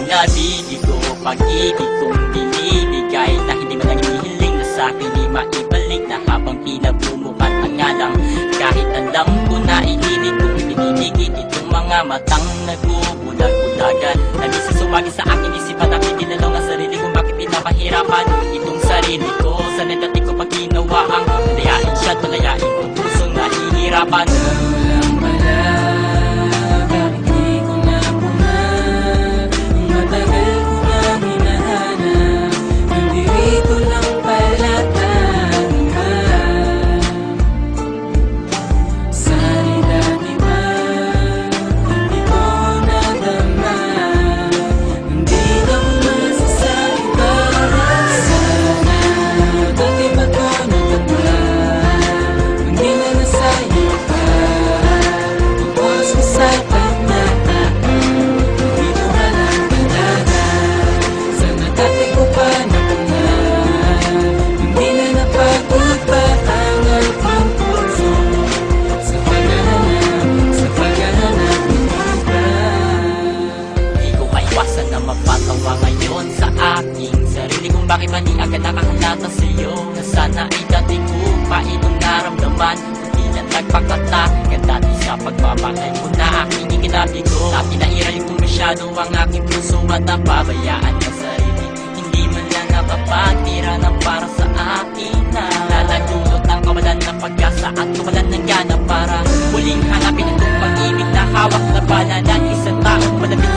pinabili ko, pag-ibig kong binibigay, na hindi man lang hinihiling na sa'kin di maibalik, na habang pinabumukat ang ngalang, kahit alam ko na ililit kong piniligid itong mga matang nagbubulag-bulagan, na minsan sumagi sa aking isipan at itinalaw ang sarili kung bakit pinapahirapan itong sarili ko. Sa nagdating ko pag ginawa ang malayain siya at malayain kong pusong nahihirapan. Walang pala, bakit di ko napuna? Matagal ko na hinahanap, nandirito lang pala ka. Sa'y dati pa, hindi ko nadama, hindi na ko masasalita. Sana dati ba ko natama, hindi na nasayang pa. Tapos usapan na, dito na lang talaga. Sana dati ko pa napuna, hindi na napagod pa ang aking puso sa paghahanap ng iba. Di ko maiwasan na mapatawa ngayon sa aking sarili kung bakit ba di agad nakahalata sa'yo, na sana ay dati ko pa itong naramdaman, hindi na nagpakatagan dati sa pagbabakay ko na aking ikinabigo, na pinairal ko masyado ang aking puso at napabayaan ng sarili, hindi man lang nakapagtira ng para sa akin na lalagulot ng kawalan ng pag-asa at kawalan ng gana para muling hanapin itong pag-ibig na hawak na bala ng isang taong malapit